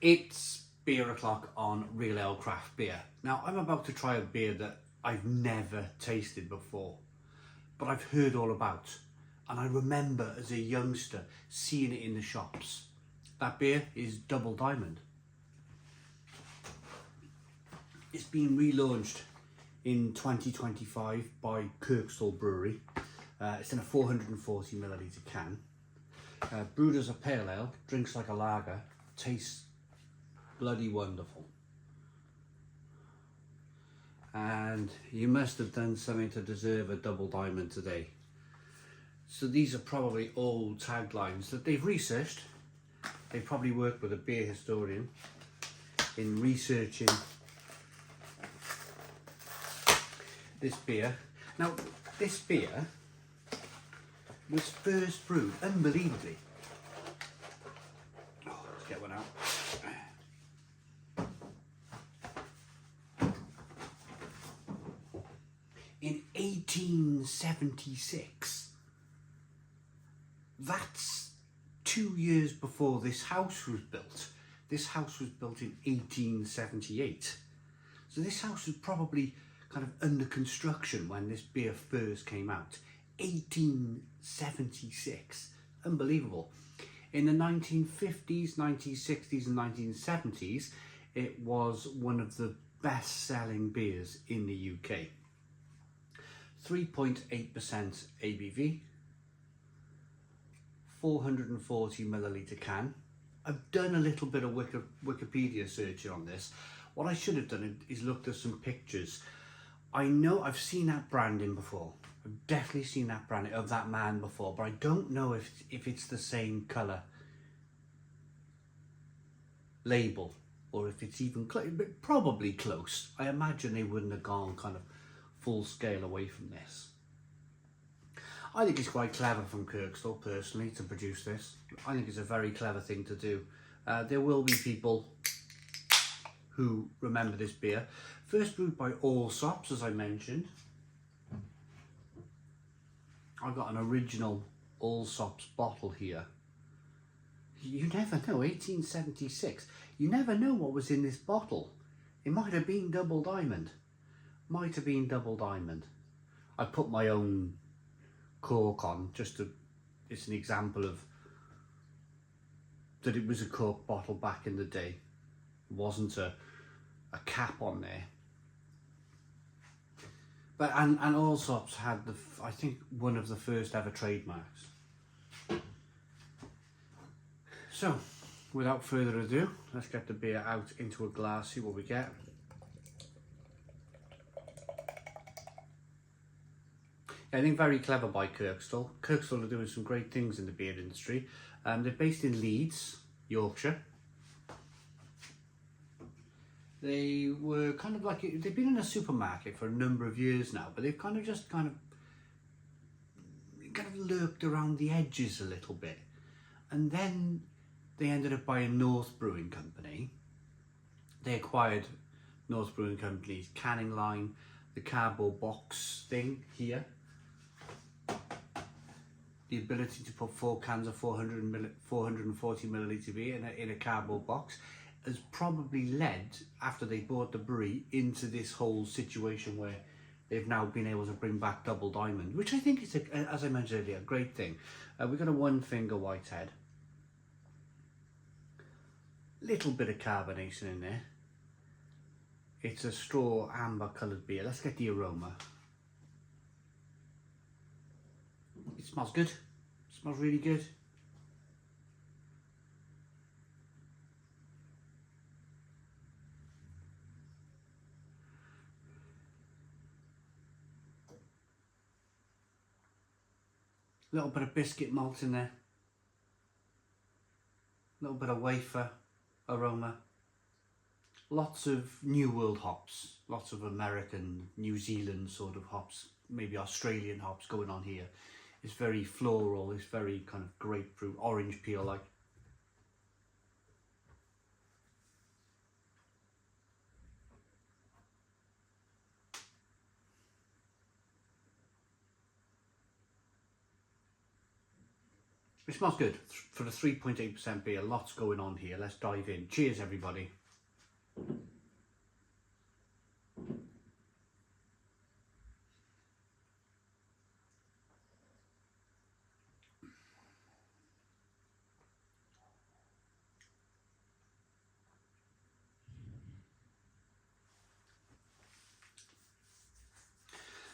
It's beer o'clock on Real Ale Craft Beer. Now, I'm about to try a beer that I've never tasted before, but I've heard all about. And I remember as a youngster seeing it in the shops. That beer is Double Diamond. It's been relaunched in 2025 by Kirktol Brewery. It's in a 440ml can. Brewed as a pale ale, drinks like a lager, tastes bloody wonderful. And you must have done something to deserve a Double Diamond today. So these are probably all taglines that they've researched. They probably worked with a beer historian in researching this beer. Now, this beer was first brewed, unbelievably. Oh, let's get one out. In 1876. That's 2 years before this house was built. This house was built in 1878. So this house was probably kind of under construction when this beer first came out. 1876. Unbelievable. In the 1950s, 1960s and 1970s, it was one of the best-selling beers in the UK. 3.8% ABV. 440ml can. I've done a little bit of Wikipedia searching on this. What I should have done is looked at some pictures. I know I've seen that branding before. I've definitely seen that branding of that man before, but I don't know if it's the same colour label or if it's even close, but probably close. I imagine they wouldn't have gone kind of full scale away from this. I think it's quite clever from Kirktol, personally, to produce this. I think it's a very clever thing to do. There will be people who remember this beer. First brewed by Allsopp, as I mentioned. I've got an original Allsopp bottle here. You never know, 1876. You never know what was in this bottle. It might have been Double Diamond. Might have been Double Diamond. I put my own cork on, it's an example of that it was a cork bottle back in the day. It wasn't a cap on there. But and Allsopp's had I think one of the first ever trademarks. So without further ado, let's get the beer out into a glass, see what we get. I think very clever by Kirktol. Kirktol are doing some great things in the beer industry. They're based in Leeds, Yorkshire. They were kind of like, they've been in a supermarket for a number of years now, but they've kind of lurked around the edges a little bit. And then they ended up buying North Brewing Company. They acquired North Brewing Company's canning line, the cardboard box thing here. The ability to put 4 cans of 440ml beer in a cardboard box has probably led, after they bought the brewery, into this whole situation where they've now been able to bring back Double Diamond, which I think is, as I mentioned earlier, a great thing. We've got a 1-finger whitehead. Little bit of carbonation in there. It's a straw amber coloured beer. Let's get the aroma. It smells good. It smells really good. A little bit of biscuit malt in there. A little bit of wafer aroma. Lots of New World hops. Lots of American, New Zealand sort of hops. Maybe Australian hops going on here. It's very floral, it's very kind of grapefruit, orange peel like. It smells good for the 3.8% beer. Lots going on here. Let's dive in. Cheers, everybody.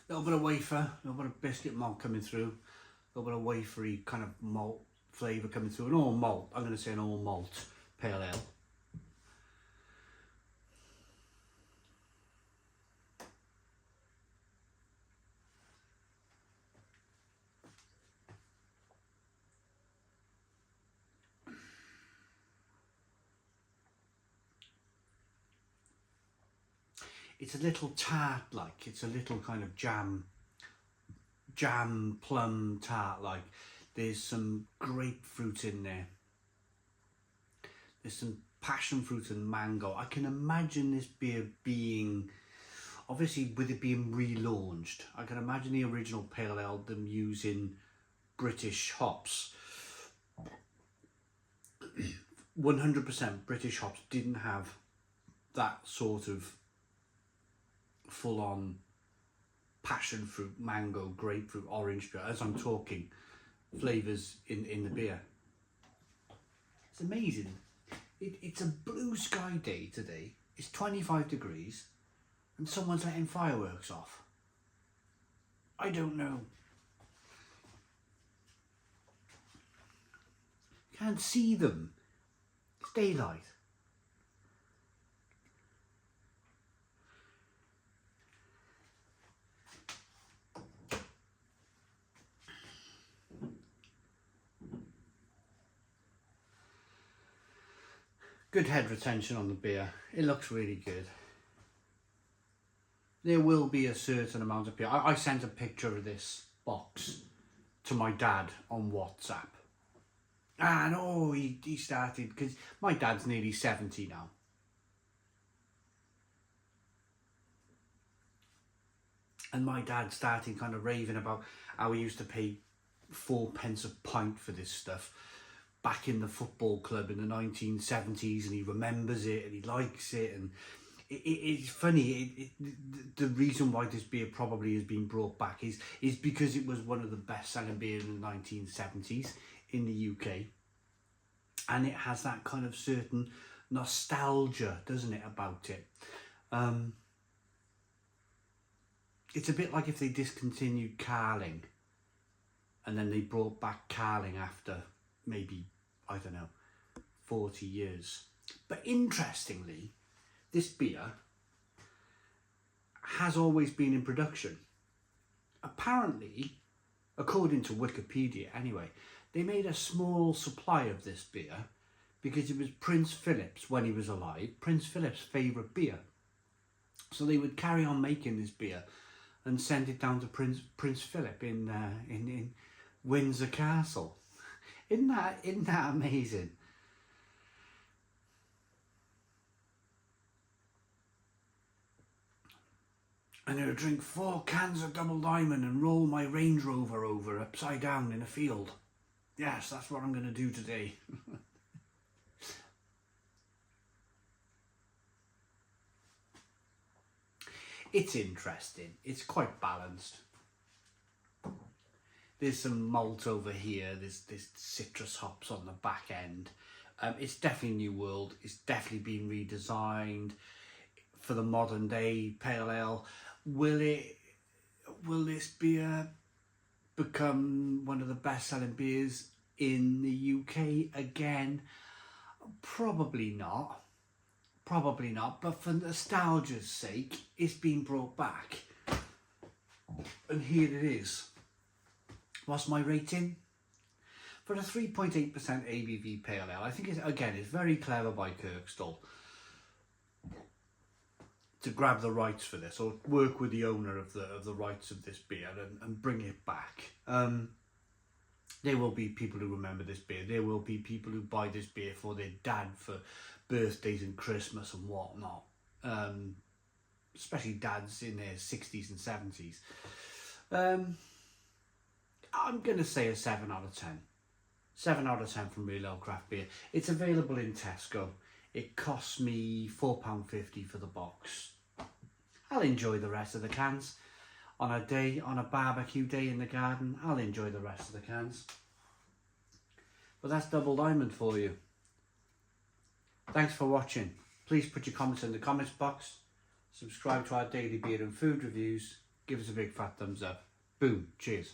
A little bit of wafer, a little bit of biscuit malt coming through, a little bit of wafery kind of malt flavour coming through, an all malt, I'm going to say an all malt pale ale. It's a little tart like, it's a little kind of jam plum tart like. There's some grapefruit in there. There's some passion fruit and mango. I can imagine this beer being, obviously with it being relaunched, I can imagine the original pale ale, them using British hops. 100% British hops didn't have that sort of full-on passion fruit, mango, grapefruit, orange, as I'm talking, flavours in the beer. It's amazing. It's a blue sky day today. It's 25 degrees and someone's letting fireworks off. I don't know. Can't see them. It's daylight. Good head retention on the beer. It looks really good. There will be a certain amount of beer. I sent a picture of this box to my dad on WhatsApp. And oh, he started, because my dad's nearly 70 now. And my dad started kind of raving about how he used to pay 4p a pint for this stuff back in the football club in the 1970s, and he remembers it and he likes it, and it's funny. The reason why this beer probably has been brought back is because it was one of the best-selling beers in the 1970s in the UK, and it has that kind of certain nostalgia, doesn't it, about it. It's a bit like if they discontinued Carling and then they brought back Carling after maybe, I don't know, 40 years. But interestingly, this beer has always been in production. Apparently, according to Wikipedia anyway, they made a small supply of this beer because it was Prince Philip's, when he was alive, Prince Philip's favourite beer. So they would carry on making this beer and send it down to Prince Philip in Windsor Castle. Isn't that amazing? I'm going to drink 4 cans of Double Diamond and roll my Range Rover over upside down in a field. Yes, that's what I'm going to do today. It's interesting. It's quite balanced. There's some malt over here. There's citrus hops on the back end. It's definitely New World. It's definitely been redesigned for the modern day pale ale. Will this beer become one of the best-selling beers in the UK again? Probably not. Probably not. But for nostalgia's sake, it's been brought back. And here it is. What's my rating? For a 3.8% ABV pale ale, I think it's very clever by Kirktol to grab the rights for this, or work with the owner of the rights of this beer and bring it back. There will be people who remember this beer. There will be people who buy this beer for their dad for birthdays and Christmas and whatnot. Especially dads in their 60s and 70s. I'm going to say a 7 out of 10. 7 out of 10 from Real Ale Craft Beer. It's available in Tesco. It costs me £4.50 for the box. I'll enjoy the rest of the cans. On a barbecue day in the garden, I'll enjoy the rest of the cans. But that's Double Diamond for you. Thanks for watching. Please put your comments in the comments box. Subscribe to our daily beer and food reviews. Give us a big fat thumbs up. Boom. Cheers.